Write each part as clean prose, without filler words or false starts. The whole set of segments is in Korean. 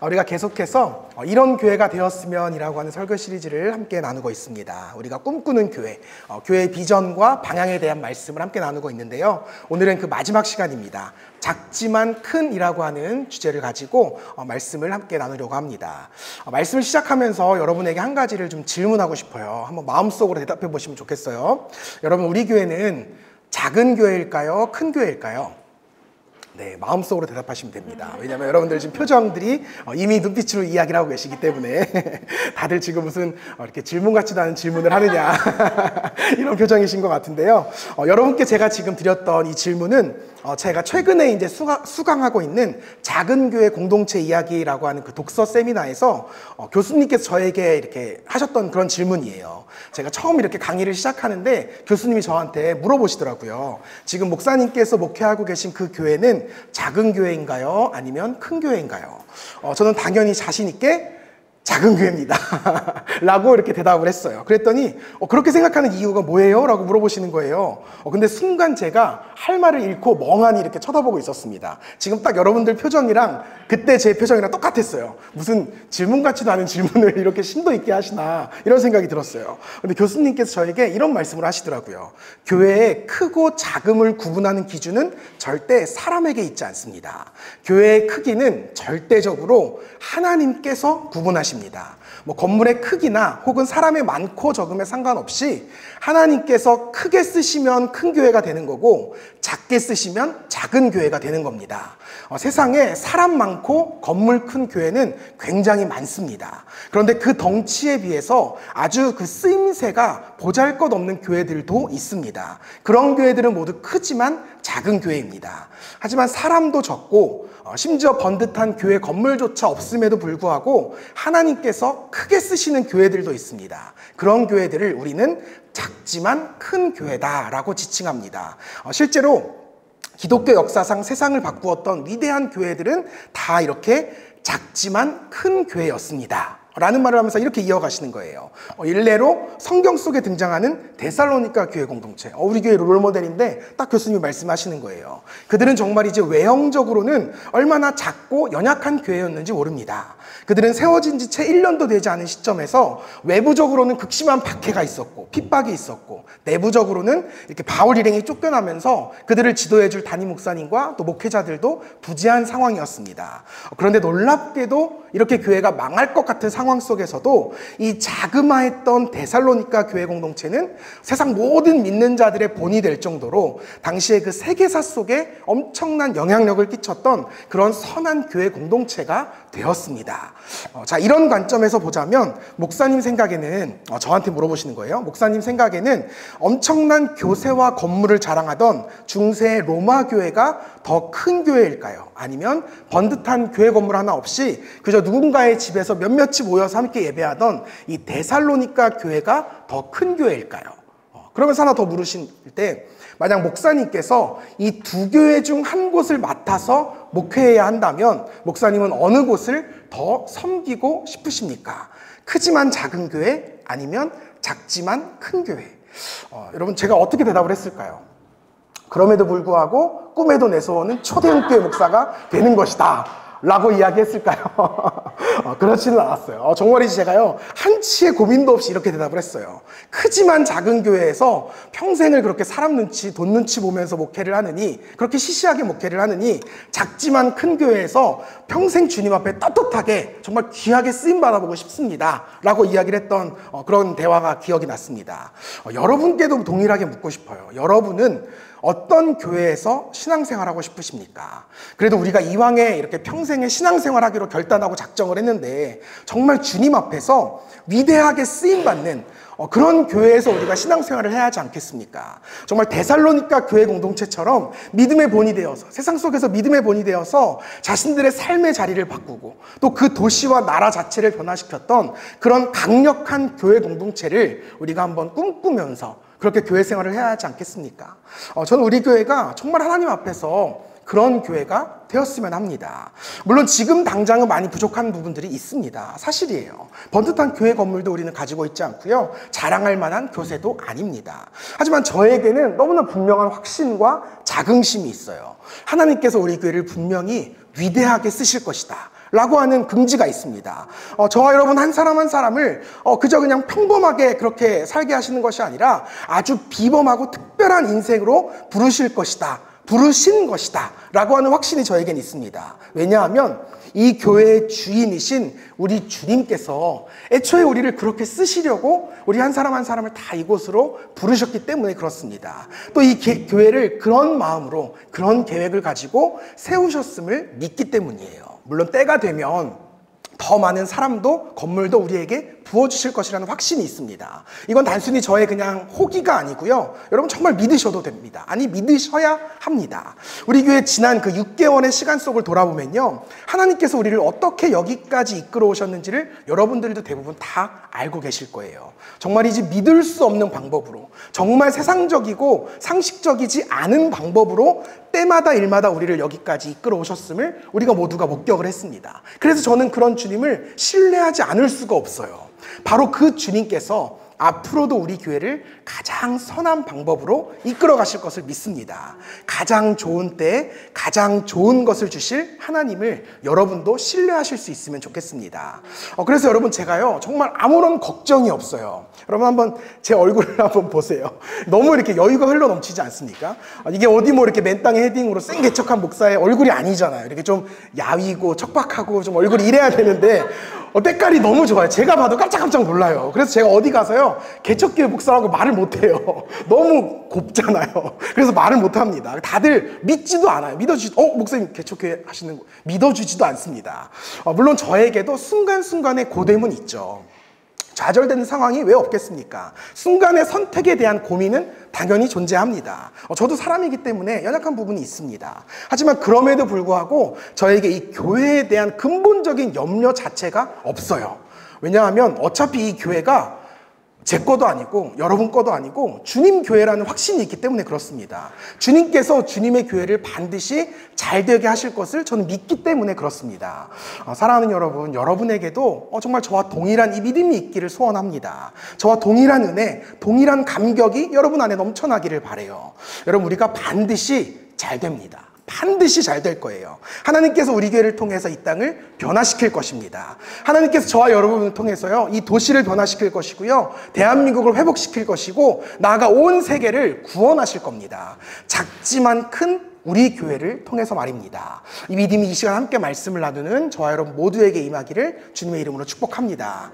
우리가 계속해서 이런 교회가 되었으면 이라고 하는 설교 시리즈를 함께 나누고 있습니다. 우리가 꿈꾸는 교회, 교회의 비전과 방향에 대한 말씀을 함께 나누고 있는데요. 오늘은 그 마지막 시간입니다. 작지만 큰 이라고 하는 주제를 가지고 말씀을 함께 나누려고 합니다. 말씀을 시작하면서 여러분에게 한 가지를 좀 질문하고 싶어요. 한번 마음속으로 대답해 보시면 좋겠어요. 여러분, 우리 교회는 작은 교회일까요? 큰 교회일까요? 네, 마음속으로 대답하시면 됩니다. 왜냐하면 여러분들 지금 표정들이 이미 눈빛으로 이야기를 하고 계시기 때문에 다들 지금 무슨 이렇게 질문 같지도 않은 질문을 하느냐 이런 표정이신 것 같은데요. 여러분께 제가 지금 드렸던 이 질문은 제가 최근에 이제 수강하고 있는 작은 교회 공동체 이야기라고 하는 그 독서 세미나에서 교수님께서 저에게 이렇게 하셨던 그런 질문이에요. 제가 처음 이렇게 강의를 시작하는데 교수님이 저한테 물어보시더라고요. 지금 목사님께서 목회하고 계신 그 교회는 작은 교회인가요? 아니면 큰 교회인가요? 저는 당연히 자신 있게 작은 교회입니다 라고 이렇게 대답을 했어요. 그랬더니 그렇게 생각하는 이유가 뭐예요? 라고 물어보시는 거예요. 근데 순간 제가 할 말을 잃고 멍하니 이렇게 쳐다보고 있었습니다. 지금 딱 여러분들 표정이랑 그때 제 표정이랑 똑같았어요. 무슨 질문 같지도 않은 질문을 이렇게 심도 있게 하시나 이런 생각이 들었어요. 근데 교수님께서 저에게 이런 말씀을 하시더라고요. 교회의 크고 작음을 구분하는 기준은 절대 사람에게 있지 않습니다. 교회의 크기는 절대적으로 하나님께서 구분하십니다. 뭐 건물의 크기나 혹은 사람의 많고 적음에 상관없이 하나님께서 크게 쓰시면 큰 교회가 되는 거고 작게 쓰시면 작은 교회가 되는 겁니다. 세상에 사람 많고 건물 큰 교회는 굉장히 많습니다. 그런데 그 덩치에 비해서 아주 그 쓰임새가 보잘것없는 교회들도 있습니다. 그런 교회들은 모두 크지만 작은 교회입니다. 하지만 사람도 적고 심지어 번듯한 교회 건물조차 없음에도 불구하고 하나님께서 크게 쓰시는 교회들도 있습니다. 그런 교회들을 우리는 작지만 큰 교회다라고 지칭합니다. 실제로 기독교 역사상 세상을 바꾸었던 위대한 교회들은 다 이렇게 작지만 큰 교회였습니다 라는 말을 하면서 이렇게 이어가시는 거예요. 일례로 성경 속에 등장하는 데살로니가 교회 공동체, 우리 교회 롤모델인데 딱 교수님이 말씀하시는 거예요. 그들은 정말 이제 외형적으로는 얼마나 작고 연약한 교회였는지 모릅니다. 그들은 세워진 지 채 1년도 되지 않은 시점에서 외부적으로는 극심한 박해가 있었고 핍박이 있었고 내부적으로는 이렇게 바울 일행이 쫓겨나면서 그들을 지도해줄 담임 목사님과 또 목회자들도 부재한 상황이었습니다. 그런데 놀랍게도 이렇게 교회가 망할 것 같은 상황 속에서도 이 자그마했던 데살로니가 교회 공동체는 세상 모든 믿는 자들의 본이 될 정도로 당시에 그 세계사 속에 엄청난 영향력을 끼쳤던 그런 선한 교회 공동체가 되었습니다. 자, 이런 관점에서 보자면 목사님 생각에는 저한테 물어보시는 거예요. 목사님 생각에는 엄청난 교세와 건물을 자랑하던 중세 로마 교회가 더 큰 교회일까요? 아니면 번듯한 교회 건물 하나 없이 그저 누군가의 집에서 몇몇이 모여서 함께 예배하던 이 데살로니가 교회가 더 큰 교회일까요? 그러면서 하나 더 물으실 때 만약 목사님께서 이 두 교회 중 한 곳을 맡아서 목회해야 한다면 목사님은 어느 곳을 더 섬기고 싶으십니까? 크지만 작은 교회 아니면 작지만 큰 교회? 여러분, 제가 어떻게 대답을 했을까요? 그럼에도 불구하고 꿈에도 내소원은 초대형 교회 목사가 되는 것이다 라고 이야기했을까요? 그렇지는 않았어요. 정말이지 제가요 한치의 고민도 없이 이렇게 대답을 했어요. 크지만 작은 교회에서 평생을 그렇게 사람 눈치, 돈 눈치 보면서 목회를 하느니, 그렇게 시시하게 목회를 하느니 작지만 큰 교회에서 평생 주님 앞에 떳떳하게 정말 귀하게 쓰임 받아보고 싶습니다 라고 이야기를 했던 그런 대화가 기억이 났습니다. 여러분께도 동일하게 묻고 싶어요. 여러분은 어떤 교회에서 신앙생활하고 싶으십니까? 그래도 우리가 이왕에 이렇게 평생의 신앙생활하기로 결단하고 작정을 했는데 정말 주님 앞에서 위대하게 쓰임받는 그런 교회에서 우리가 신앙생활을 해야 하지 않겠습니까? 정말 데살로니가 교회 공동체처럼 믿음의 본이 되어서, 세상 속에서 믿음의 본이 되어서 자신들의 삶의 자리를 바꾸고 또 그 도시와 나라 자체를 변화시켰던 그런 강력한 교회 공동체를 우리가 한번 꿈꾸면서 그렇게 교회 생활을 해야 하지 않겠습니까? 저는 우리 교회가 정말 하나님 앞에서 그런 교회가 되었으면 합니다. 물론 지금 당장은 많이 부족한 부분들이 있습니다. 사실이에요. 번듯한 교회 건물도 우리는 가지고 있지 않고요. 자랑할 만한 교세도 아닙니다. 하지만 저에게는 너무나 분명한 확신과 자긍심이 있어요. 하나님께서 우리 교회를 분명히 위대하게 쓰실 것이다 라고 하는 긍지가 있습니다. 저와 여러분 한 사람 한 사람을 그저 그냥 평범하게 그렇게 살게 하시는 것이 아니라 아주 비범하고 특별한 인생으로 부르실 것이다. 부르신 것이다. 라고 하는 확신이 저에겐 있습니다. 왜냐하면 이 교회의 주인이신 우리 주님께서 애초에 우리를 그렇게 쓰시려고 우리 한 사람 한 사람을 다 이곳으로 부르셨기 때문에 그렇습니다. 또 이 교회를 그런 마음으로 그런 계획을 가지고 세우셨음을 믿기 때문이에요. 물론 때가 되면 더 많은 사람도 건물도 우리에게 부어주실 것이라는 확신이 있습니다. 이건 단순히 저의 그냥 호기가 아니고요. 여러분 정말 믿으셔도 됩니다. 아니 믿으셔야 합니다. 우리 교회 지난 그 6개월의 시간 속을 돌아보면요. 하나님께서 우리를 어떻게 여기까지 이끌어 오셨는지를 여러분들도 대부분 다 알고 계실 거예요. 정말이지 믿을 수 없는 방법으로 정말 세상적이고 상식적이지 않은 방법으로 때마다 일마다 우리를 여기까지 이끌어 오셨음을 우리가 모두가 목격을 했습니다. 그래서 저는 그런 주님을 신뢰하지 않을 수가 없어요. 바로 그 주님께서 앞으로도 우리 교회를 가장 선한 방법으로 이끌어 가실 것을 믿습니다. 가장 좋은 때에 가장 좋은 것을 주실 하나님을 여러분도 신뢰하실 수 있으면 좋겠습니다. 그래서 여러분 제가요 정말 아무런 걱정이 없어요. 여러분 한번 제 얼굴을 한번 보세요. 너무 이렇게 여유가 흘러 넘치지 않습니까? 이게 어디 뭐 이렇게 맨땅에 헤딩으로 생개척한 목사의 얼굴이 아니잖아요. 이렇게 좀 야위고 척박하고 좀 얼굴이 이래야 되는데 때깔이 너무 좋아요. 제가 봐도 깜짝깜짝 놀라요. 그래서 제가 어디 가서요 개척교회 목사라고 말을 못해요. 너무 곱잖아요. 그래서 말을 못합니다. 다들 믿지도 않아요. 믿어주지도 목사님 개척교회 하시는 거 믿어주지도 않습니다. 물론 저에게도 순간순간의 고됨은 있죠. 좌절되는 상황이 왜 없겠습니까? 순간의 선택에 대한 고민은 당연히 존재합니다. 저도 사람이기 때문에 연약한 부분이 있습니다. 하지만 그럼에도 불구하고 저에게 이 교회에 대한 근본적인 염려 자체가 없어요. 왜냐하면 어차피 이 교회가 제 거도 아니고 여러분 거도 아니고 주님 교회라는 확신이 있기 때문에 그렇습니다. 주님께서 주님의 교회를 반드시 잘 되게 하실 것을 저는 믿기 때문에 그렇습니다. 사랑하는 여러분, 여러분에게도 정말 저와 동일한 이 믿음이 있기를 소원합니다. 저와 동일한 은혜, 동일한 감격이 여러분 안에 넘쳐나기를 바라요. 여러분 우리가 반드시 잘 됩니다. 반드시 잘 될 거예요. 하나님께서 우리 교회를 통해서 이 땅을 변화시킬 것입니다. 하나님께서 저와 여러분을 통해서요 이 도시를 변화시킬 것이고요 대한민국을 회복시킬 것이고 나아가 온 세계를 구원하실 겁니다. 작지만 큰 우리 교회를 통해서 말입니다. 이 믿음이 이 시간 함께 말씀을 나누는 저와 여러분 모두에게 임하기를 주님의 이름으로 축복합니다.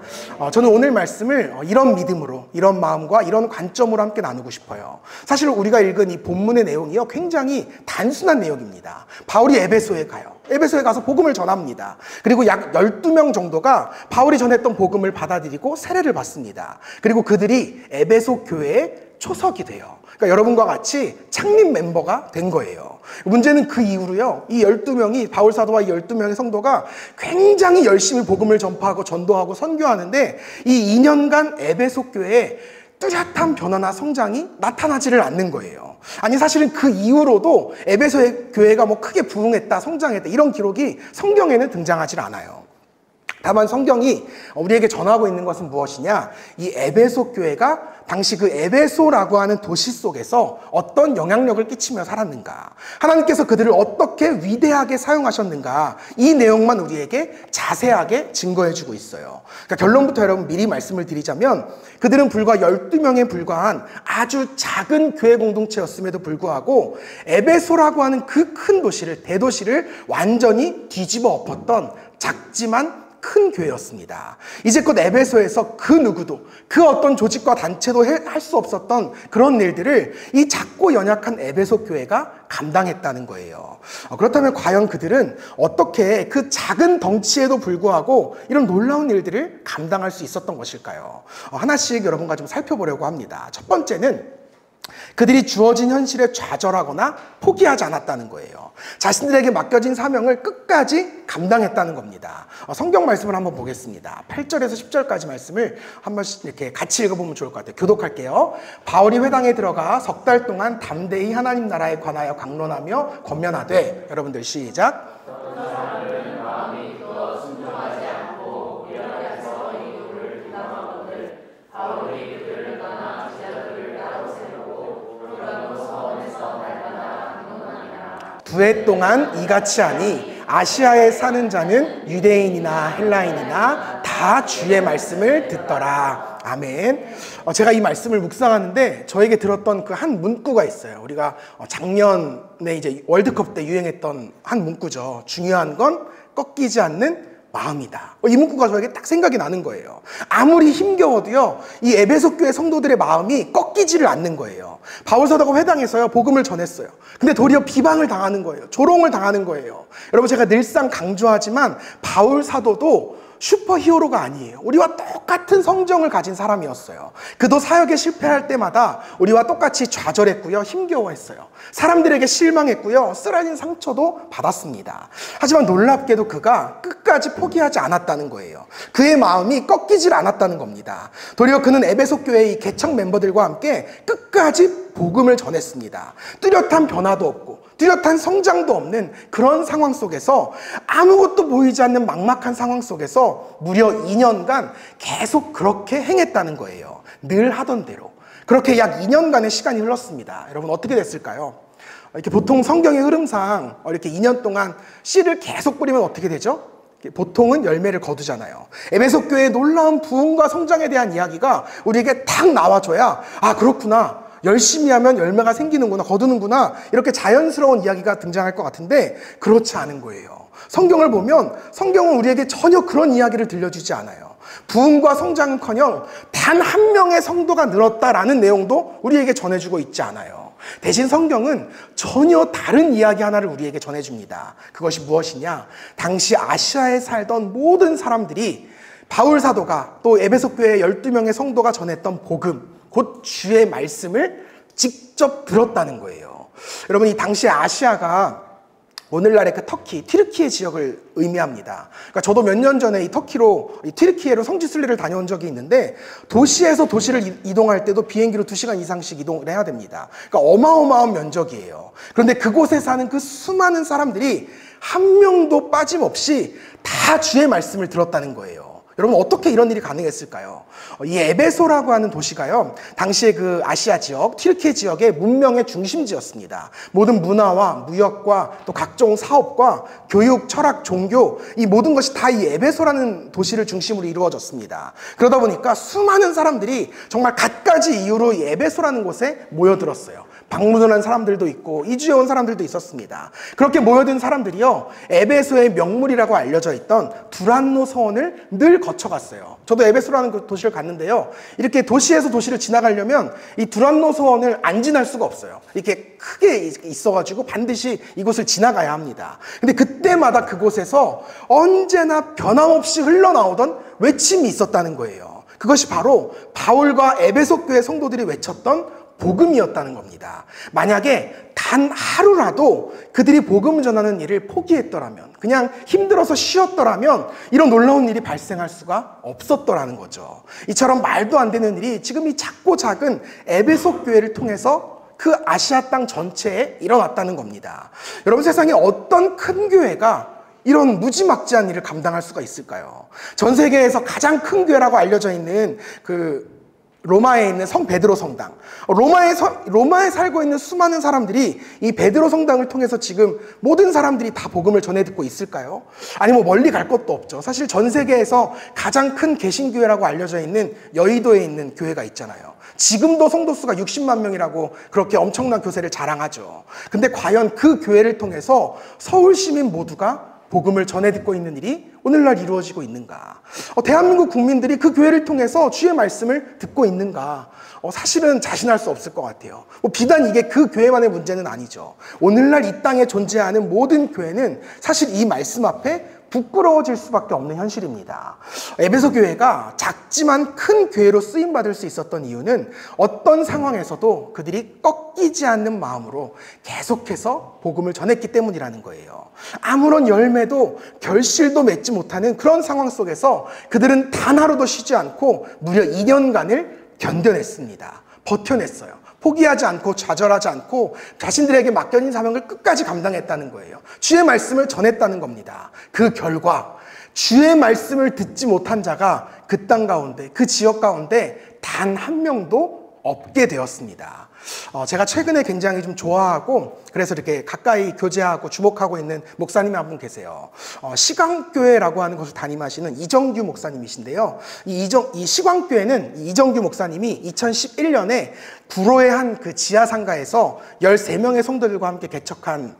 저는 오늘 말씀을 이런 믿음으로, 이런 마음과 이런 관점으로 함께 나누고 싶어요. 사실 우리가 읽은 이 본문의 내용이요 굉장히 단순한 내용입니다. 바울이 에베소에 가요. 에베소에 가서 복음을 전합니다. 그리고 약 12명 정도가 바울이 전했던 복음을 받아들이고 세례를 받습니다. 그리고 그들이 에베소 교회의 초석이 돼요. 그러니까 여러분과 같이 창립 멤버가 된 거예요. 문제는 그 이후로요 이 12명이 바울 사도와 이 12명의 성도가 굉장히 열심히 복음을 전파하고 전도하고 선교하는데 이 2년간 에베소 교회에 뚜렷한 변화나 성장이 나타나지를 않는 거예요. 아니 사실은 그 이후로도 에베소의 교회가 뭐 크게 부흥했다 성장했다 이런 기록이 성경에는 등장하지 않아요. 다만 성경이 우리에게 전하고 있는 것은 무엇이냐, 이 에베소 교회가 당시 그 에베소라고 하는 도시 속에서 어떤 영향력을 끼치며 살았는가, 하나님께서 그들을 어떻게 위대하게 사용하셨는가, 이 내용만 우리에게 자세하게 증거해주고 있어요. 그러니까 결론부터 여러분 미리 말씀을 드리자면 그들은 불과 12명에 불과한 아주 작은 교회 공동체였음에도 불구하고 에베소라고 하는 그 큰 도시를, 대도시를 완전히 뒤집어 엎었던 작지만 큰 교회였습니다. 이제껏 에베소에서 그 누구도, 그 어떤 조직과 단체도 할 수 없었던 그런 일들을 이 작고 연약한 에베소 교회가 감당했다는 거예요. 그렇다면 과연 그들은 어떻게 그 작은 덩치에도 불구하고 이런 놀라운 일들을 감당할 수 있었던 것일까요? 하나씩 여러분과 좀 살펴보려고 합니다. 첫 번째는 그들이 주어진 현실에 좌절하거나 포기하지 않았다는 거예요. 자신들에게 맡겨진 사명을 끝까지 감당했다는 겁니다. 성경 말씀을 한번 보겠습니다. 8절에서 10절까지 말씀을 한번 이렇게 같이 읽어보면 좋을 것 같아요. 교독할게요. 바울이 회당에 들어가 석 달 동안 담대히 하나님 나라에 관하여 강론하며 권면하되, 여러분들 시작. 두 해 동안 이같이 하니 아시아에 사는 자는 유대인이나 헬라인이나 다 주의 말씀을 듣더라. 아멘. 제가 이 말씀을 묵상하는데 저에게 들었던 그 한 문구가 있어요. 우리가 작년에 이제 월드컵 때 유행했던 한 문구죠. 중요한 건 꺾이지 않는 마음이다. 이 문구가 저에게 딱 생각이 나는 거예요. 아무리 힘겨워도요, 이 에베소 교회 성도들의 마음이 꺾이지를 않는 거예요. 바울 사도가 회당에서요, 복음을 전했어요. 근데 도리어 비방을 당하는 거예요. 조롱을 당하는 거예요. 여러분, 제가 늘상 강조하지만 바울 사도도 슈퍼히어로가 아니에요. 우리와 똑같은 성정을 가진 사람이었어요. 그도 사역에 실패할 때마다 우리와 똑같이 좌절했고요, 힘겨워했어요. 사람들에게 실망했고요, 쓰라린 상처도 받았습니다. 하지만 놀랍게도 그가 끝까지 포기하지 않았다는 거예요. 그의 마음이 꺾이질 않았다는 겁니다. 도리어 그는 에베소 교회의 개척 멤버들과 함께 끝까지 복음을 전했습니다. 뚜렷한 변화도 없고 뚜렷한 성장도 없는 그런 상황 속에서, 아무것도 보이지 않는 막막한 상황 속에서 무려 2년간 계속 그렇게 행했다는 거예요. 늘 하던 대로. 그렇게 약 2년간의 시간이 흘렀습니다. 여러분, 어떻게 됐을까요? 이렇게 보통 성경의 흐름상 이렇게 2년 동안 씨를 계속 뿌리면 어떻게 되죠? 보통은 열매를 거두잖아요. 에베소 교회의 놀라운 부흥과 성장에 대한 이야기가 우리에게 딱 나와줘야, 아, 그렇구나, 열심히 하면 열매가 생기는구나, 거두는구나, 이렇게 자연스러운 이야기가 등장할 것 같은데 그렇지 않은 거예요. 성경을 보면 성경은 우리에게 전혀 그런 이야기를 들려주지 않아요. 부흥과 성장은커녕 단 한 명의 성도가 늘었다라는 내용도 우리에게 전해주고 있지 않아요. 대신 성경은 전혀 다른 이야기 하나를 우리에게 전해줍니다. 그것이 무엇이냐? 당시 아시아에 살던 모든 사람들이 바울 사도가 또 에베소 교회 12명의 성도가 전했던 복음, 곧 주의 말씀을 직접 들었다는 거예요. 여러분, 이 당시 아시아가 오늘날의 그 터키, 튀르키예 지역을 의미합니다. 그러니까 저도 몇 년 전에 이 튀르키예로 성지순례를 다녀온 적이 있는데, 도시에서 도시를 이동할 때도 비행기로 2시간 이상씩 이동을 해야 됩니다. 그러니까 어마어마한 면적이에요. 그런데 그곳에 사는 그 수많은 사람들이 한 명도 빠짐없이 다 주의 말씀을 들었다는 거예요. 여러분, 어떻게 이런 일이 가능했을까요? 이 에베소라고 하는 도시가요, 당시에 그 아시아 지역, 튀르키예 지역의 문명의 중심지였습니다. 모든 문화와 무역과 또 각종 사업과 교육, 철학, 종교, 이 모든 것이 다 이 에베소라는 도시를 중심으로 이루어졌습니다. 그러다 보니까 수많은 사람들이 정말 갖가지 이유로 이 에베소라는 곳에 모여들었어요. 방문을 한 사람들도 있고 이주해온 사람들도 있었습니다. 그렇게 모여든 사람들이요, 에베소의 명물이라고 알려져 있던 두란노 서원을 늘 거쳐갔어요. 저도 에베소라는 그 도시를 갔는데요, 이렇게 도시에서 도시를 지나가려면 이 두란노 서원을 안 지날 수가 없어요. 이렇게 크게 있어가지고 반드시 이곳을 지나가야 합니다. 근데 그때마다 그곳에서 언제나 변함없이 흘러나오던 외침이 있었다는 거예요. 그것이 바로 바울과 에베소 교회 성도들이 외쳤던 복음이었다는 겁니다. 만약에 단 하루라도 그들이 복음을 전하는 일을 포기했더라면, 그냥 힘들어서 쉬었더라면 이런 놀라운 일이 발생할 수가 없었더라는 거죠. 이처럼 말도 안 되는 일이 지금 이 작고 작은 에베소 교회를 통해서 그 아시아 땅 전체에 일어났다는 겁니다. 여러분, 세상에 어떤 큰 교회가 이런 무지막지한 일을 감당할 수가 있을까요? 전 세계에서 가장 큰 교회라고 알려져 있는 로마에 있는 성 베드로 성당, 로마에 살고 있는 수많은 사람들이 이 베드로 성당을 통해서 지금 모든 사람들이 다 복음을 전해 듣고 있을까요? 아니, 멀리 갈 것도 없죠. 사실 전 세계에서 가장 큰 개신교회라고 알려져 있는 여의도에 있는 교회가 있잖아요. 지금도 성도 수가 60만 명이라고 그렇게 엄청난 교세를 자랑하죠. 근데 과연 그 교회를 통해서 서울 시민 모두가 복음을 전해 듣고 있는 일이 오늘날 이루어지고 있는가? 대한민국 국민들이 그 교회를 통해서 주의 말씀을 듣고 있는가? 사실은 자신할 수 없을 것 같아요. 비단 이게 그 교회만의 문제는 아니죠. 오늘날 이 땅에 존재하는 모든 교회는 사실 이 말씀 앞에 부끄러워질 수밖에 없는 현실입니다. 에베소 교회가 작지만 큰 교회로 쓰임받을 수 있었던 이유는 어떤 상황에서도 그들이 꺾이지 않는 마음으로 계속해서 복음을 전했기 때문이라는 거예요. 아무런 열매도 결실도 맺지 못하는 그런 상황 속에서 그들은 단 하루도 쉬지 않고 무려 2년간을 견뎌냈습니다. 버텨냈어요. 포기하지 않고 좌절하지 않고 자신들에게 맡겨진 사명을 끝까지 감당했다는 거예요. 주의 말씀을 전했다는 겁니다. 그 결과 주의 말씀을 듣지 못한 자가 그 땅 가운데, 그 지역 가운데 단 한 명도 없게 되었습니다. 제가 최근에 굉장히 좀 좋아하고 그래서 이렇게 가까이 교제하고 주목하고 있는 목사님이 한 분 계세요. 시광교회라고 하는 곳을 담임하시는 이정규 목사님이신데요. 이 시광교회는 이정규 목사님이 2011년에 구로의 한 그 지하상가에서 13명의 성도들과 함께 개척한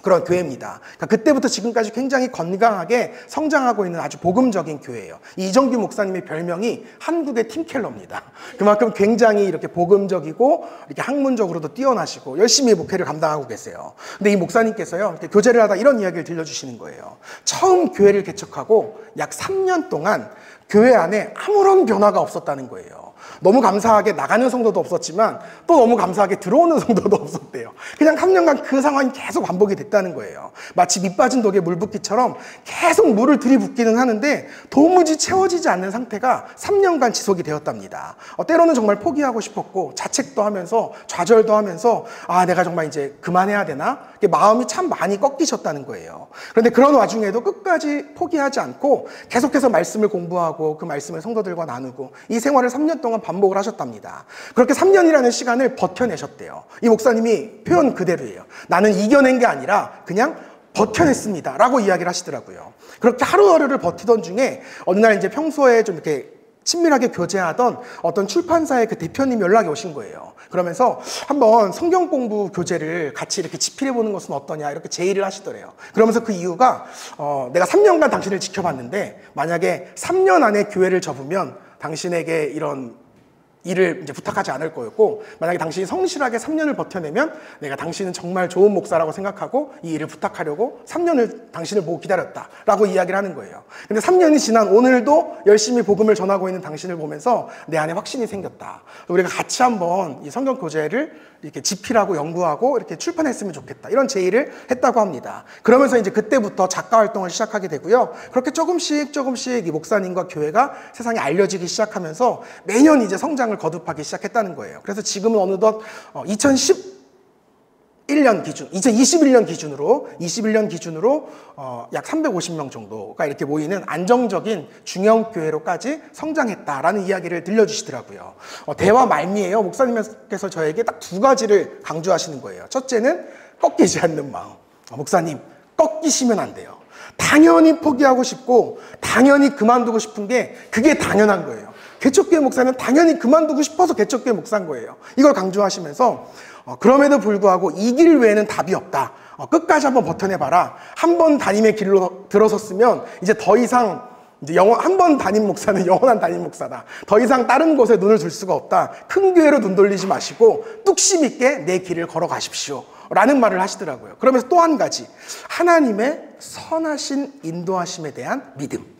그런 교회입니다. 그러니까 그때부터 지금까지 굉장히 건강하게 성장하고 있는 아주 복음적인 교회예요. 이정규 목사님의 별명이 한국의 팀켈러입니다. 그만큼 굉장히 이렇게 복음적이고 이렇게 학문적으로도 뛰어나시고 열심히 목회를 감당하고 계세요. 근데 이 목사님께서요, 이렇게 교제를 하다 이런 이야기를 들려주시는 거예요. 처음 교회를 개척하고 약 3년 동안 교회 안에 아무런 변화가 없었다는 거예요. 너무 감사하게 나가는 성도도 없었지만 또 너무 감사하게 들어오는 성도도 없었대요. 그냥 3년간 그 상황이 계속 반복이 됐다는 거예요. 마치 밑 빠진 독에 물 붓기처럼 계속 물을 들이붓기는 하는데 도무지 채워지지 않는 상태가 3년간 지속이 되었답니다. 때로는 정말 포기하고 싶었고 자책도 하면서 좌절도 하면서 내가 정말 이제 그만해야 되나? 마음이 참 많이 꺾이셨다는 거예요. 그런데 그런 와중에도 끝까지 포기하지 않고 계속해서 말씀을 공부하고 그 말씀을 성도들과 나누고 이 생활을 3년 동안 반복을 하셨답니다. 그렇게 3년이라는 시간을 버텨내셨대요. 이 목사님이 표현 그대로예요. 나는 이겨낸 게 아니라 그냥 버텨냈습니다 라고 이야기를 하시더라고요. 그렇게 하루하루를 버티던 중에 어느 날 이제 평소에 좀 이렇게 친밀하게 교제하던 어떤 출판사의 그 대표님이 연락이 오신 거예요. 그러면서 한번 성경 공부 교재를 같이 이렇게 집필해 보는 것은 어떠냐 이렇게 제의를 하시더래요. 그러면서 그 이유가 내가 3년간 당신을 지켜봤는데 만약에 3년 안에 교회를 접으면 당신에게 이런 일을 이제 부탁하지 않을 거였고, 만약에 당신이 성실하게 3년을 버텨내면 내가 당신은 정말 좋은 목사라고 생각하고 이 일을 부탁하려고 3년을 당신을 보고 기다렸다라고 이야기를 하는 거예요. 근데 3년이 지난 오늘도 열심히 복음을 전하고 있는 당신을 보면서 내 안에 확신이 생겼다. 우리가 같이 한번 이 성경 교재를 이렇게 집필하고 연구하고 이렇게 출판했으면 좋겠다. 이런 제의를 했다고 합니다. 그러면서 이제 그때부터 작가 활동을 시작하게 되고요. 그렇게 조금씩 이 목사님과 교회가 세상에 알려지기 시작하면서 매년 이제 성장을 거듭하기 시작했다는 거예요. 그래서 지금은 어느덧 2021년 기준으로 약 350명 정도가 이렇게 모이는 안정적인 중형교회로까지 성장했다라는 이야기를 들려주시더라고요. 대화 말미에요. 목사님께서 저에게 딱 두 가지를 강조하시는 거예요. 첫째는 꺾이지 않는 마음. 목사님, 꺾이시면 안 돼요. 당연히 포기하고 싶고 당연히 그만두고 싶은 게 그게 당연한 거예요. 개척교회 목사는 당연히 그만두고 싶어서 개척교회 목사인 거예요. 이걸 강조하시면서 그럼에도 불구하고 이 길 외에는 답이 없다. 끝까지 한번 버텨내봐라. 한 번 담임의 길로 들어섰으면 이제 더 이상 한 번 담임 목사는 영원한 담임 목사다. 더 이상 다른 곳에 눈을 둘 수가 없다. 큰 교회로 눈 돌리지 마시고 뚝심 있게 내 길을 걸어가십시오. 라는 말을 하시더라고요. 그러면서 또 한 가지, 하나님의 선하신 인도하심에 대한 믿음.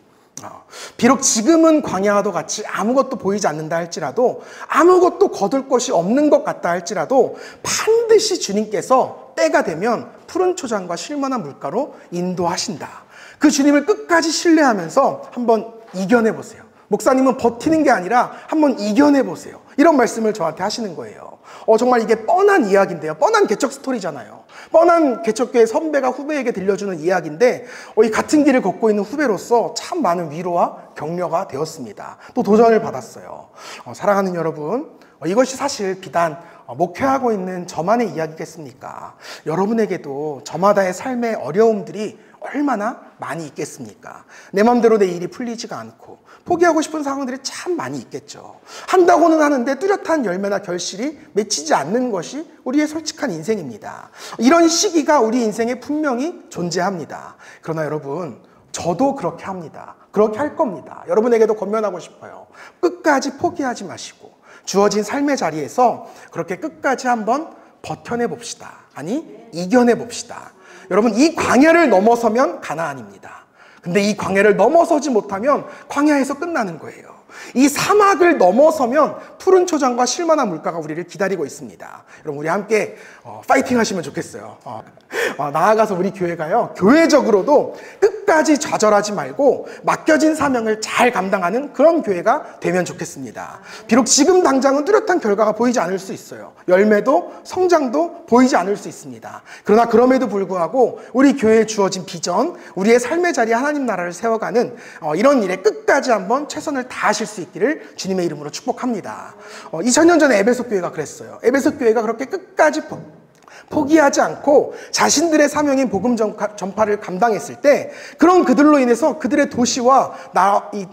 비록 지금은 광야와도 같이 아무것도 보이지 않는다 할지라도, 아무것도 거둘 것이 없는 것 같다 할지라도 반드시 주님께서 때가 되면 푸른 초장과 쉴만한 물가로 인도하신다. 그 주님을 끝까지 신뢰하면서 한번 이겨내보세요. 목사님은 버티는 게 아니라 한번 이겨내보세요. 이런 말씀을 저한테 하시는 거예요. 정말 이게 뻔한 이야기인데요. 뻔한 개척 스토리잖아요. 뻔한 개척교회 선배가 후배에게 들려주는 이야기인데 이 같은 길을 걷고 있는 후배로서 참 많은 위로와 격려가 되었습니다. 또 도전을 받았어요. 사랑하는 여러분, 이것이 사실 비단 목회하고 있는 저만의 이야기겠습니까? 여러분에게도 저마다의 삶의 어려움들이 얼마나 많이 있겠습니까? 내 마음대로 내 일이 풀리지가 않고 포기하고 싶은 상황들이 참 많이 있겠죠. 한다고는 하는데 뚜렷한 열매나 결실이 맺히지 않는 것이 우리의 솔직한 인생입니다. 이런 시기가 우리 인생에 분명히 존재합니다. 그러나 여러분, 저도 그렇게 합니다. 그렇게 할 겁니다. 여러분에게도 권면하고 싶어요. 끝까지 포기하지 마시고 주어진 삶의 자리에서 그렇게 끝까지 한번 버텨내 봅시다. 아니, 이겨내 봅시다. 여러분, 이 광야를 넘어서면 가나안입니다. 근데 이 광야를 넘어서지 못하면 광야에서 끝나는 거예요. 이 사막을 넘어서면 푸른 초장과 쉴만한 물가가 우리를 기다리고 있습니다. 여러분, 우리 함께 파이팅 하시면 좋겠어요. 나아가서 우리 교회가요, 교회적으로도 끝까지 좌절하지 말고 맡겨진 사명을 잘 감당하는 그런 교회가 되면 좋겠습니다. 비록 지금 당장은 뚜렷한 결과가 보이지 않을 수 있어요. 열매도 성장도 보이지 않을 수 있습니다. 그러나 그럼에도 불구하고 우리 교회에 주어진 비전, 우리의 삶의 자리에 하나님 나라를 세워가는 이런 일에 끝까지 한번 최선을 다하시 다하실 수 있기를 주님의 이름으로 축복합니다. 2000년 전에 에베소 교회가 그랬어요. 에베소 교회가 그렇게 끝까지 포기하지 않고 자신들의 사명인 복음 전파를 감당했을 때 그런 그들로 인해서 그들의 도시와 이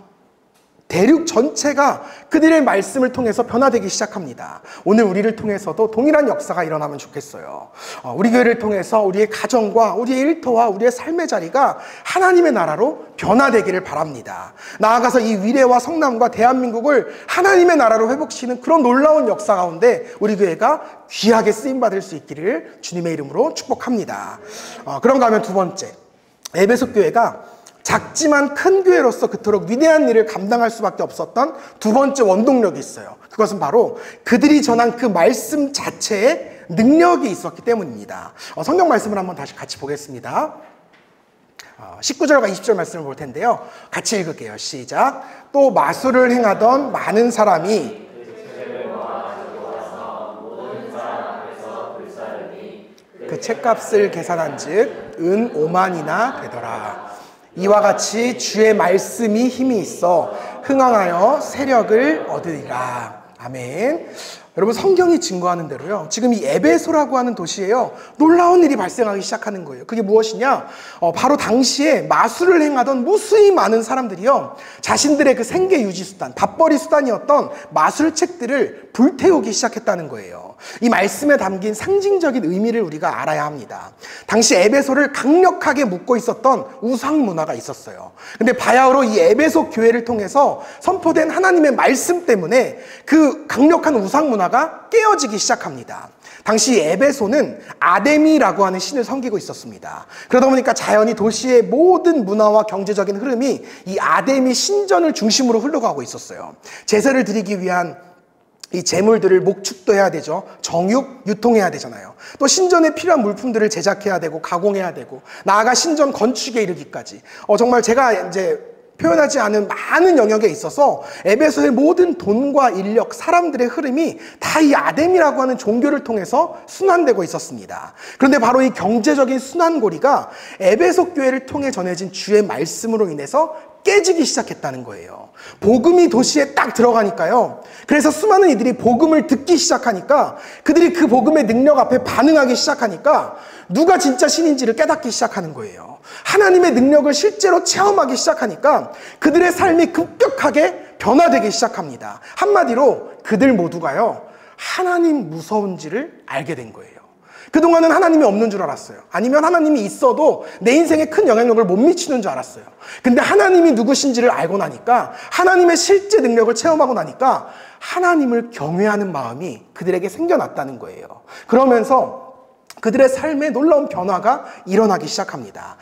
대륙 전체가 그들의 말씀을 통해서 변화되기 시작합니다. 오늘 우리를 통해서도 동일한 역사가 일어나면 좋겠어요. 우리 교회를 통해서 우리의 가정과 우리의 일터와 우리의 삶의 자리가 하나님의 나라로 변화되기를 바랍니다. 나아가서 이 위례와 성남과 대한민국을 하나님의 나라로 회복시키는 그런 놀라운 역사 가운데 우리 교회가 귀하게 쓰임받을 수 있기를 주님의 이름으로 축복합니다. 그런가 하면 두 번째, 에베소 교회가 작지만 큰 교회로서 그토록 위대한 일을 감당할 수밖에 없었던 두 번째 원동력이 있어요. 그것은 바로 그들이 전한 그 말씀 자체에 능력이 있었기 때문입니다. 성경 말씀을 한번 다시 같이 보겠습니다. 19절과 20절 말씀을 볼 텐데요. 같이 읽을게요. 시작. 또 마술을 행하던 많은 사람이 그 책값을 계산한 즉 은 5만이나 되더라. 이와 같이 주의 말씀이 힘이 있어 흥황하여 세력을 얻으리라. 아멘. 여러분, 성경이 증거하는 대로요, 지금 이 에베소라고 하는 도시에요, 놀라운 일이 발생하기 시작하는 거예요. 그게 무엇이냐? 바로 당시에 마술을 행하던 무수히 많은 사람들이요, 자신들의 그 생계 유지 수단, 밥벌이 수단이었던 마술책들을 불태우기 시작했다는 거예요. 이 말씀에 담긴 상징적인 의미를 우리가 알아야 합니다. 당시 에베소를 강력하게 묶고 있었던 우상 문화가 있었어요. 근데 바야흐로 이 에베소 교회를 통해서 선포된 하나님의 말씀 때문에 그 강력한 우상 문화가 깨어지기 시작합니다. 당시 에베소는 아데미라고 하는 신을 섬기고 있었습니다. 그러다 보니까 자연히 도시의 모든 문화와 경제적인 흐름이 이 아데미 신전을 중심으로 흘러가고 있었어요. 제사를 드리기 위한 이 제물들을 목축도 해야 되죠. 정육, 유통해야 되잖아요. 또 신전에 필요한 물품들을 제작해야 되고 가공해야 되고, 나아가 신전 건축에 이르기까지 정말 제가 이제 표현하지 않은 많은 영역에 있어서 에베소의 모든 돈과 인력, 사람들의 흐름이 다 이 아데미라고 하는 종교를 통해서 순환되고 있었습니다. 그런데 바로 이 경제적인 순환고리가 에베소 교회를 통해 전해진 주의 말씀으로 인해서 깨지기 시작했다는 거예요. 복음이 도시에 딱 들어가니까요, 그래서 수많은 이들이 복음을 듣기 시작하니까, 그들이 그 복음의 능력 앞에 반응하기 시작하니까 누가 진짜 신인지를 깨닫기 시작하는 거예요. 하나님의 능력을 실제로 체험하기 시작하니까 그들의 삶이 급격하게 변화되기 시작합니다. 한마디로 그들 모두가요, 하나님 무서운지를 알게 된 거예요. 그동안은 하나님이 없는 줄 알았어요. 아니면 하나님이 있어도 내 인생에 큰 영향력을 못 미치는 줄 알았어요. 근데 하나님이 누구신지를 알고 나니까, 하나님의 실제 능력을 체험하고 나니까 하나님을 경외하는 마음이 그들에게 생겨났다는 거예요. 그러면서 그들의 삶에 놀라운 변화가 일어나기 시작합니다.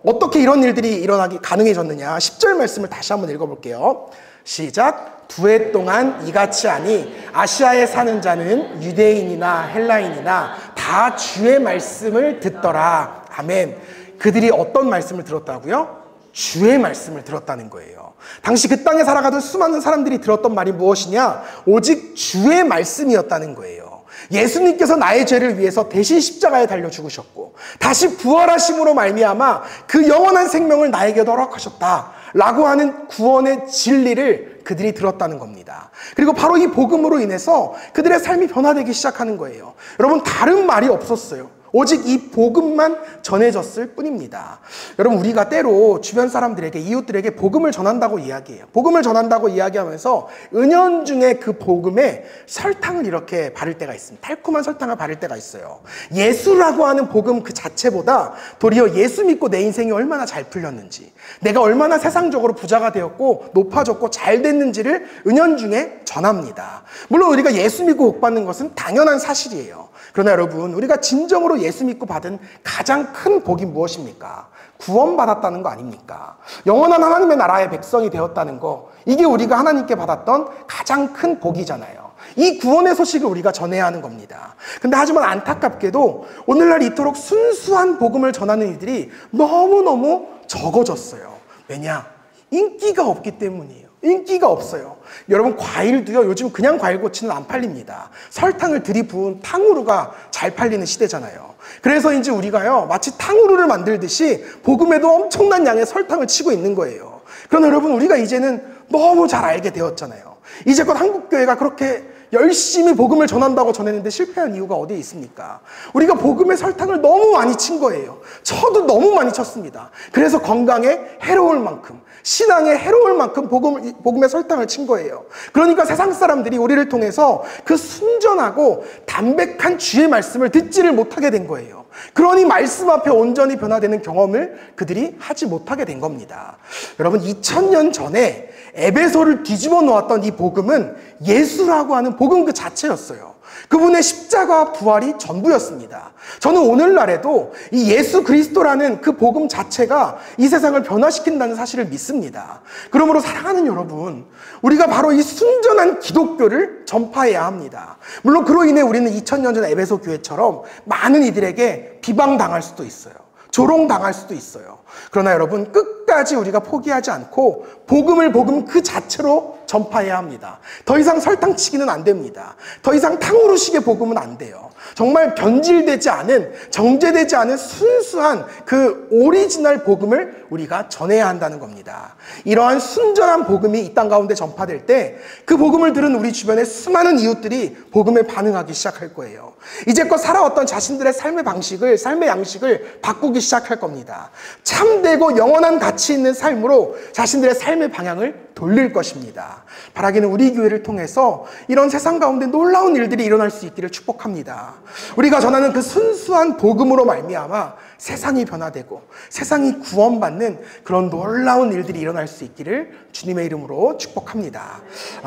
어떻게 이런 일들이 일어나기 가능해졌느냐? 10절 말씀을 다시 한번 읽어볼게요. 시작. 2해 동안 이같이 하니 아시아에 사는 자는 유대인이나 헬라인이나 다 주의 말씀을 듣더라. 아멘. 그들이 어떤 말씀을 들었다고요? 주의 말씀을 들었다는 거예요. 당시 그 땅에 살아가던 수많은 사람들이 들었던 말이 무엇이냐? 오직 주의 말씀이었다는 거예요. 예수님께서 나의 죄를 위해서 대신 십자가에 달려 죽으셨고 다시 부활하심으로 말미암아 그 영원한 생명을 나에게도 허락하셨다 라고 하는 구원의 진리를 그들이 들었다는 겁니다. 그리고 바로 이 복음으로 인해서 그들의 삶이 변화되기 시작하는 거예요. 여러분, 다른 말이 없었어요. 오직 이 복음만 전해졌을 뿐입니다. 여러분, 우리가 때로 주변 사람들에게, 이웃들에게 복음을 전한다고 이야기해요. 복음을 전한다고 이야기하면서 은연중에 그 복음에 설탕을 이렇게 바를 때가 있습니다. 달콤한 설탕을 바를 때가 있어요. 예수라고 하는 복음 그 자체보다 도리어 예수 믿고 내 인생이 얼마나 잘 풀렸는지, 내가 얼마나 세상적으로 부자가 되었고 높아졌고 잘 됐는지를 은연중에 전합니다. 물론 우리가 예수 믿고 복 받는 것은 당연한 사실이에요. 그러나 여러분, 우리가 진정으로 예수 믿고 받은 가장 큰 복이 무엇입니까? 구원받았다는 거 아닙니까? 영원한 하나님의 나라의 백성이 되었다는 거, 이게 우리가 하나님께 받았던 가장 큰 복이잖아요. 이 구원의 소식을 우리가 전해야 하는 겁니다. 근데 하지만 안타깝게도 오늘날 이토록 순수한 복음을 전하는 이들이 너무너무 적어졌어요. 왜냐? 인기가 없기 때문이에요. 인기가 없어요. 여러분, 과일도요, 요즘 그냥 과일꼬치는 안 팔립니다. 설탕을 들이부은 탕후루가 잘 팔리는 시대잖아요. 그래서 이제 우리가요, 마치 탕후루를 만들듯이 복음에도 엄청난 양의 설탕을 치고 있는 거예요. 그러나 여러분, 우리가 이제는 너무 잘 알게 되었잖아요. 이제껏 한국교회가 그렇게 열심히 복음을 전한다고 전했는데 실패한 이유가 어디에 있습니까? 우리가 복음의 설탕을 너무 많이 친 거예요. 쳐도 너무 많이 쳤습니다. 그래서 건강에 해로울 만큼, 신앙에 해로울 만큼 복음의 설탕을 친 거예요. 그러니까 세상 사람들이 우리를 통해서 그 순전하고 담백한 주의 말씀을 듣지를 못하게 된 거예요. 그러니 말씀 앞에 온전히 변화되는 경험을 그들이 하지 못하게 된 겁니다. 여러분, 2000년 전에 에베소를 뒤집어 놓았던 이 복음은 예수라고 하는 복음 그 자체였어요. 그분의 십자가와 부활이 전부였습니다. 저는 오늘날에도 이 예수 그리스도라는 그 복음 자체가 이 세상을 변화시킨다는 사실을 믿습니다. 그러므로 사랑하는 여러분, 우리가 바로 이 순전한 기독교를 전파해야 합니다. 물론 그로 인해 우리는 2000년 전 에베소 교회처럼 많은 이들에게 비방당할 수도 있어요. 조롱당할 수도 있어요. 그러나 여러분, 끝까지 우리가 포기하지 않고 복음을 복음 그 자체로 전파해야 합니다. 더 이상 설탕치기는 안 됩니다. 더 이상 탕후루식의 복음은 안 돼요. 정말 변질되지 않은, 정제되지 않은 순수한 그 오리지널 복음을 우리가 전해야 한다는 겁니다. 이러한 순전한 복음이 이 땅 가운데 전파될 때 그 복음을 들은 우리 주변의 수많은 이웃들이 복음에 반응하기 시작할 거예요. 이제껏 살아왔던 자신들의 삶의 방식을, 삶의 양식을 바꾸기 시작할 겁니다. 참되고 영원한 가치 있는 삶으로 자신들의 삶의 방향을 돌릴 것입니다. 바라기는 우리 교회를 통해서 이런 세상 가운데 놀라운 일들이 일어날 수 있기를 축복합니다. 우리가 전하는 그 순수한 복음으로 말미암아 세상이 변화되고 세상이 구원받는 그런 놀라운 일들이 일어날 수 있기를 주님의 이름으로 축복합니다.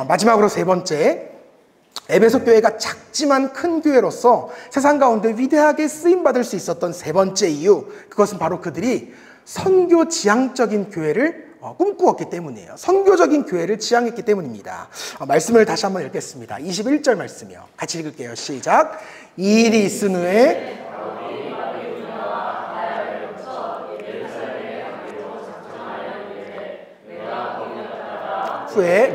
마지막으로 세 번째, 에베소 교회가 작지만 큰 교회로서 세상 가운데 위대하게 쓰임받을 수 있었던 세 번째 이유, 그것은 바로 그들이 선교 지향적인 교회를 꿈꾸었기 때문이에요. 선교적인 교회를 지향했기 때문입니다. 말씀을 다시 한번 읽겠습니다. 21절 말씀이요. 같이 읽을게요. 시작. 이 일이 있은 후에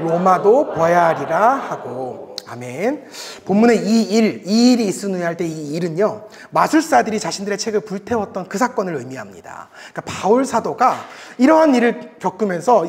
로마도 보아야 하리라 하고. 아멘. 본문의 이 일이 있은 후에 할 때 이 일은요, 마술사들이 자신들의 책을 불태웠던 그 사건을 의미합니다. 그러니까 바울 사도가 이러한 일을 겪으면서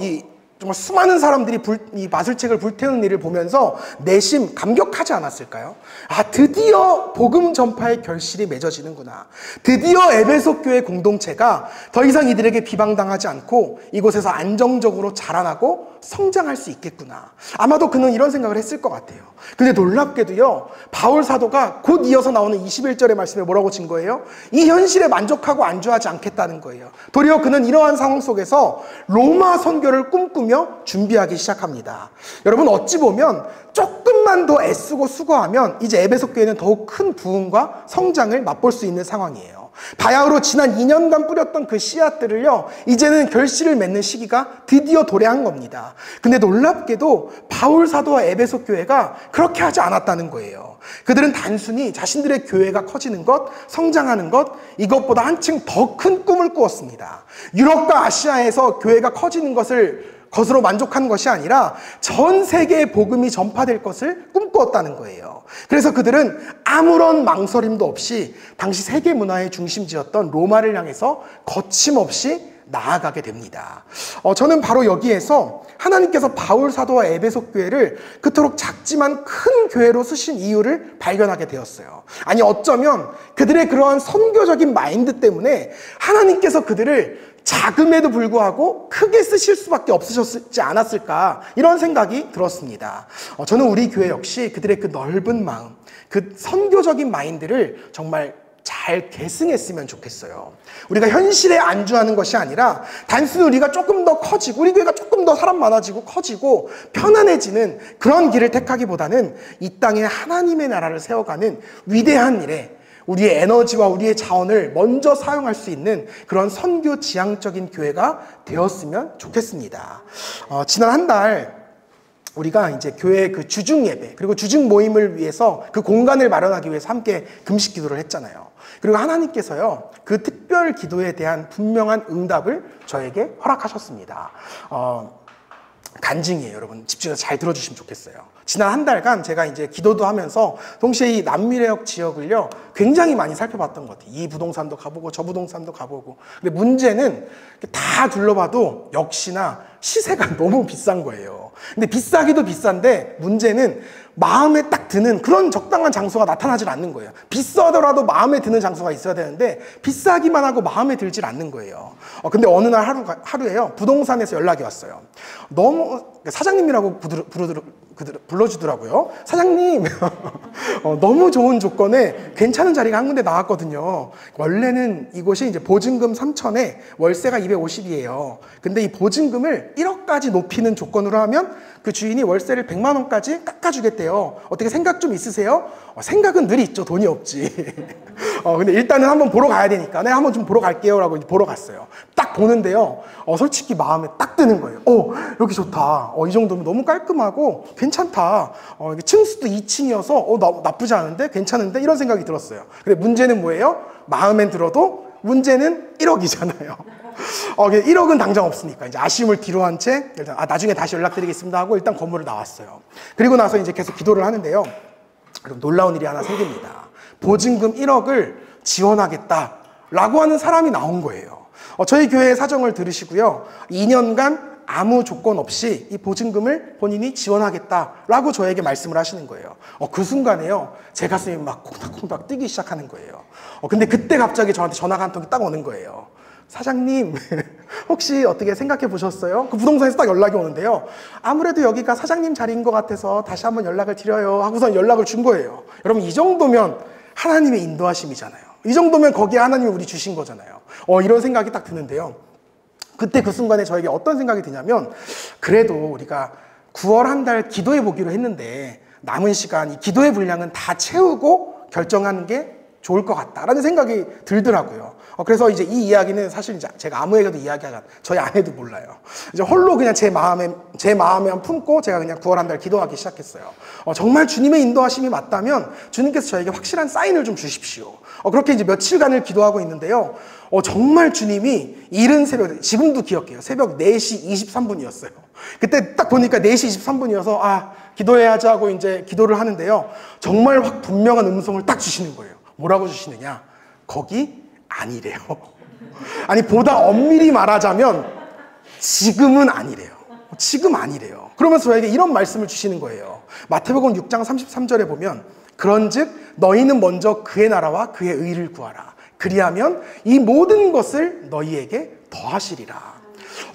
정말 수많은 사람들이 이 마술책을 불태우는 일을 보면서 내심 감격하지 않았을까요? 아, 드디어 복음 전파의 결실이 맺어지는구나. 드디어 에베소 교회 공동체가 더 이상 이들에게 비방당하지 않고 이곳에서 안정적으로 자라나고 성장할 수 있겠구나. 아마도 그는 이런 생각을 했을 것 같아요. 근데 놀랍게도요, 바울 사도가 곧 이어서 나오는 21절의 말씀에 뭐라고 진 거예요? 이 현실에 만족하고 안주하지 않겠다는 거예요. 도리어 그는 이러한 상황 속에서 로마 선교를 꿈꾸며 준비하기 시작합니다. 여러분, 어찌 보면 조금만 더 애쓰고 수고하면 이제 에베소 교회는 더욱 큰 부흥과 성장을 맛볼 수 있는 상황이에요. 바야흐로 지난 2년간 뿌렸던 그 씨앗들을요, 이제는 결실을 맺는 시기가 드디어 도래한 겁니다. 근데 놀랍게도 바울 사도와 에베소 교회가 그렇게 하지 않았다는 거예요. 그들은 단순히 자신들의 교회가 커지는 것, 성장하는 것, 이것보다 한층 더 큰 꿈을 꾸었습니다. 유럽과 아시아에서 교회가 커지는 것으로 만족한 것이 아니라 전 세계에 복음이 전파될 것을 꿈꾸었다는 거예요. 그래서 그들은 아무런 망설임도 없이 당시 세계 문화의 중심지였던 로마를 향해서 거침없이 나아가게 됩니다. 저는 바로 여기에서 하나님께서 바울 사도와 에베소 교회를 그토록 작지만 큰 교회로 쓰신 이유를 발견하게 되었어요. 아니, 어쩌면 그들의 그러한 선교적인 마인드 때문에 하나님께서 그들을 작음에도 불구하고 크게 쓰실 수밖에 없으셨지 않았을까, 이런 생각이 들었습니다. 저는 우리 교회 역시 그들의 그 넓은 마음, 그 선교적인 마인드를 정말 잘 계승했으면 좋겠어요. 우리가 현실에 안주하는 것이 아니라 단순히 우리가 조금 더 커지고, 우리 교회가 조금 더 사람 많아지고 커지고 편안해지는 그런 길을 택하기보다는 이 땅에 하나님의 나라를 세워가는 위대한 일에 우리의 에너지와 우리의 자원을 먼저 사용할 수 있는 그런 선교 지향적인 교회가 되었으면 좋겠습니다. 지난 한 달 우리가 이제 교회 그 주중 예배, 그리고 주중 모임을 위해서 그 공간을 마련하기 위해서 함께 금식 기도를 했잖아요. 그리고 하나님께서요, 그 특별 기도에 대한 분명한 응답을 저에게 허락하셨습니다. 간증이에요. 여러분, 집중해서 잘 들어주시면 좋겠어요. 지난 한 달간 제가 이제 기도도 하면서 동시에 이 남미래역 지역을요, 굉장히 많이 살펴봤던 것 같아요. 이 부동산도 가보고 저 부동산도 가보고. 근데 문제는 다 둘러봐도 역시나 시세가 너무 비싼 거예요. 근데 비싸기도 비싼데 문제는 마음에 딱 드는 그런 적당한 장소가 나타나질 않는 거예요. 비싸더라도 마음에 드는 장소가 있어야 되는데 비싸기만 하고 마음에 들질 않는 거예요. 근데 어느 날 하루에요. 부동산에서 연락이 왔어요. 너무 사장님이라고 불러주더라고요. 사장님, 너무 좋은 조건에 괜찮은 자리가 한 군데 나왔거든요. 원래는 이곳이 이제 보증금 3천에 월세가 250이에요. 근데 이 보증금을 1억까지 높이는 조건으로 하면 그 주인이 월세를 100만 원까지 깎아주겠대요. 어떻게 생각 좀 있으세요? 생각은 늘 있죠. 돈이 없지. 근데 일단은 한번 보러 가야 되니까 네, 한번 좀 보러 갈게요 라고 보러 갔어요. 딱 보는데요. 솔직히 마음에 딱 드는 거예요. 여기 좋다. 이 정도면 너무 깔끔하고 괜찮다. 층수도 2층이어서 나쁘지 않은데 괜찮은데 이런 생각이 들었어요. 근데 문제는 뭐예요? 마음엔 들어도 문제는 1억이잖아요. 1억은 당장 없으니까 이제 아쉬움을 뒤로 한 채 일단 나중에 다시 연락드리겠습니다 하고 일단 건물을 나왔어요. 그리고 나서 이제 계속 기도를 하는데요. 그럼 놀라운 일이 하나 생깁니다. 보증금 1억을 지원하겠다라고 하는 사람이 나온 거예요. 저희 교회의 사정을 들으시고요. 2년간 아무 조건 없이 이 보증금을 본인이 지원하겠다라고 저에게 말씀을 하시는 거예요. 그 순간에요. 제 가슴이 막 콩닥콩닥 뛰기 시작하는 거예요. 근데 그때 갑자기 저한테 전화가 한 통이 딱 오는 거예요. 사장님, 혹시 어떻게 생각해 보셨어요? 그 부동산에서 딱 연락이 오는데요. 아무래도 여기가 사장님 자리인 것 같아서 다시 한번 연락을 드려요 하고선 연락을 준 거예요. 여러분 이 정도면 하나님의 인도하심이잖아요. 이 정도면 거기에 하나님이 우리 주신 거잖아요. 이런 생각이 딱 드는데요. 그때 그 순간에 저에게 어떤 생각이 드냐면 그래도 우리가 9월 한 달 기도해 보기로 했는데 남은 시간 이 기도의 분량은 다 채우고 결정하는 게 좋을 것 같다라는 생각이 들더라고요. 그래서 이제 이 이야기는 사실 이제 제가 아무에게도 이야기하지 않아요. 저희 아내도 몰라요. 이제 홀로 그냥 제 마음에만 품고 제가 그냥 9월 한 달 기도하기 시작했어요. 정말 주님의 인도하심이 맞다면 주님께서 저에게 확실한 사인을 좀 주십시오. 그렇게 이제 며칠간을 기도하고 있는데요. 정말 주님이 이른 새벽, 지금도 기억해요. 새벽 4시 23분이었어요. 그때 딱 보니까 4시 23분이어서 기도해야지 하고 이제 기도를 하는데요. 정말 확 분명한 음성을 딱 주시는 거예요. 뭐라고 주시느냐? 거기 아니래요. 아니 보다 엄밀히 말하자면 지금은 아니래요. 지금 아니래요. 그러면서 저에게 이런 말씀을 주시는 거예요. 마태복음 6장 33절에 보면 그런즉 너희는 먼저 그의 나라와 그의 의를 구하라. 그리하면 이 모든 것을 너희에게 더하시리라.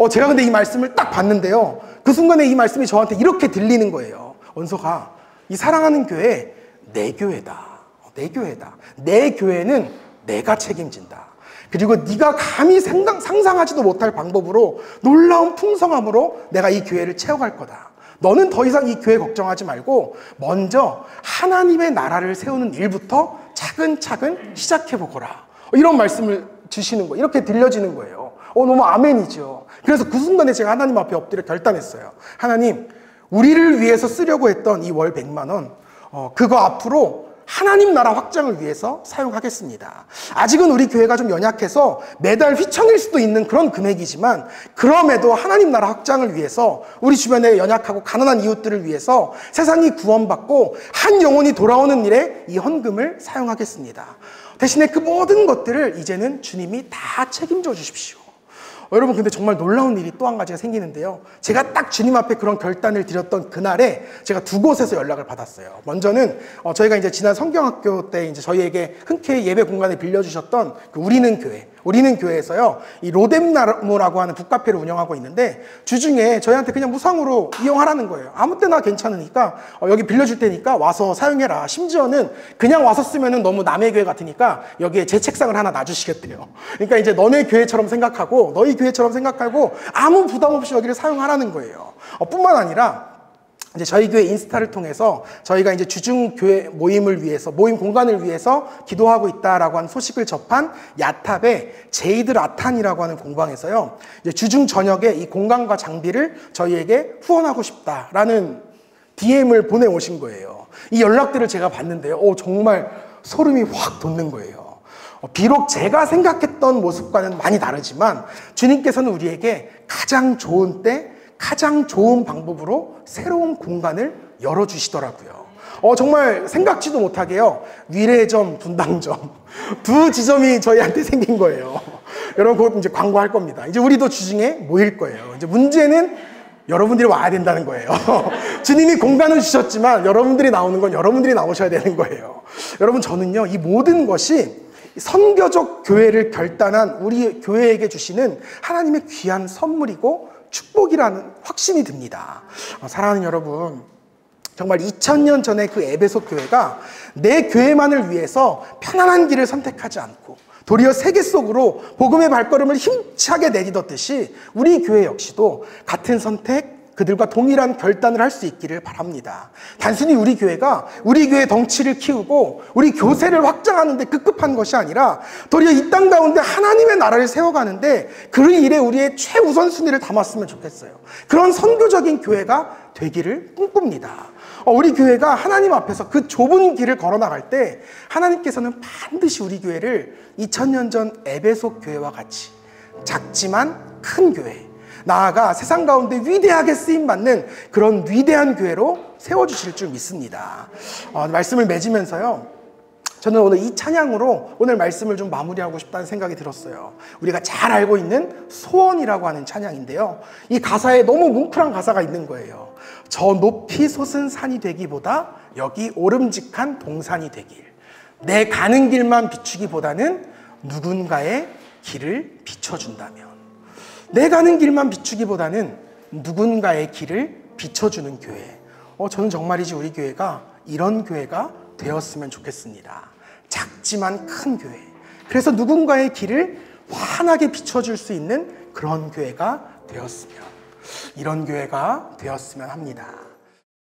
제가 근데 이 말씀을 딱 봤는데요. 그 순간에 이 말씀이 저한테 이렇게 들리는 거예요. 원서가 이 사랑하는 교회 내 교회다. 내 교회다. 내 교회는 내가 책임진다. 그리고 네가 감히 상상하지도 못할 방법으로 놀라운 풍성함으로 내가 이 교회를 채워갈 거다. 너는 더 이상 이 교회 걱정하지 말고 먼저 하나님의 나라를 세우는 일부터 차근차근 시작해보거라. 이런 말씀을 주시는 거예요. 이렇게 들려지는 거예요. 너무 아멘이죠. 그래서 그 순간에 제가 하나님 앞에 엎드려 결단했어요. 하나님, 우리를 위해서 쓰려고 했던 이 월 100만 원, 그거 앞으로 하나님 나라 확장을 위해서 사용하겠습니다. 아직은 우리 교회가 좀 연약해서 매달 휘청일 수도 있는 그런 금액이지만 그럼에도 하나님 나라 확장을 위해서 우리 주변에 연약하고 가난한 이웃들을 위해서 세상이 구원받고 한 영혼이 돌아오는 일에 이 헌금을 사용하겠습니다. 대신에 그 모든 것들을 이제는 주님이 다 책임져 주십시오. 여러분 근데 정말 놀라운 일이 또 한 가지가 생기는데요. 제가 딱 주님 앞에 그런 결단을 드렸던 그날에 제가 두 곳에서 연락을 받았어요. 먼저는 저희가 이제 지난 성경학교 때 이제 저희에게 흔쾌히 예배 공간을 빌려주셨던 그 우리는 교회에서요. 이 로뎀나무라고 하는 북카페를 운영하고 있는데 주중에 저희한테 그냥 무상으로 이용하라는 거예요. 아무 때나 괜찮으니까 여기 빌려줄 테니까 와서 사용해라. 심지어는 그냥 와서 쓰면은 너무 남의 교회 같으니까 여기에 제 책상을 하나 놔주시겠대요. 그러니까 이제 너네 교회처럼 생각하고 너희 교회처럼 생각하고 아무 부담 없이 여기를 사용하라는 거예요. 뿐만 아니라 이제 저희 교회 인스타를 통해서 저희가 이제 주중 교회 모임을 위해서 모임 공간을 위해서 기도하고 있다라고 하는 소식을 접한 야탑의 제이드 라탄이라고 하는 공방에서요. 이제 주중 저녁에 이 공간과 장비를 저희에게 후원하고 싶다라는 DM을 보내오신 거예요. 이 연락들을 제가 봤는데요. 정말 소름이 확 돋는 거예요. 비록 제가 생각했던 모습과는 많이 다르지만 주님께서는 우리에게 가장 좋은 때 가장 좋은 방법으로 새로운 공간을 열어주시더라고요. 정말 생각지도 못하게요. 위례점, 분당점 두 지점이 저희한테 생긴 거예요. 여러분 곧 이제 광고할 겁니다. 이제 우리도 주중에 모일 거예요. 이제 문제는 여러분들이 와야 된다는 거예요. 주님이 공간을 주셨지만 여러분들이 나오는 건 여러분들이 나오셔야 되는 거예요. 여러분, 저는요, 이 모든 것이 선교적 교회를 결단한 우리 교회에게 주시는 하나님의 귀한 선물이고 축복이라는 확신이 듭니다. 사랑하는 여러분, 정말 2000년 전에 그 에베소 교회가 내 교회만을 위해서 편안한 길을 선택하지 않고 도리어 세계 속으로 복음의 발걸음을 힘차게 내딛었듯이 우리 교회 역시도 같은 선택, 그들과 동일한 결단을 할 수 있기를 바랍니다. 단순히 우리 교회가 우리 교회 덩치를 키우고 우리 교세를 확장하는 데 급급한 것이 아니라 도리어 이 땅 가운데 하나님의 나라를 세워가는데 그 일에 우리의 최우선순위를 담았으면 좋겠어요. 그런 선교적인 교회가 되기를 꿈꿉니다. 우리 교회가 하나님 앞에서 그 좁은 길을 걸어나갈 때 하나님께서는 반드시 우리 교회를 2000년 전 에베소 교회와 같이 작지만 큰 교회, 나아가 세상 가운데 위대하게 쓰임받는 그런 위대한 교회로 세워주실 줄 믿습니다. 말씀을 맺으면서요, 저는 오늘 이 찬양으로 오늘 말씀을 좀 마무리하고 싶다는 생각이 들었어요. 우리가 잘 알고 있는 소원이라고 하는 찬양인데요, 이 가사에 너무 뭉클한 가사가 있는 거예요. 저 높이 솟은 산이 되기보다 여기 오름직한 동산이 되길, 내 가는 길만 비추기보다는 누군가의 길을 비춰준다면, 내 가는 길만 비추기보다는 누군가의 길을 비춰주는 교회. 저는 정말이지 우리 교회가 이런 교회가 되었으면 좋겠습니다. 작지만 큰 교회. 그래서 누군가의 길을 환하게 비춰줄 수 있는 그런 교회가 되었으면, 이런 교회가 되었으면 합니다.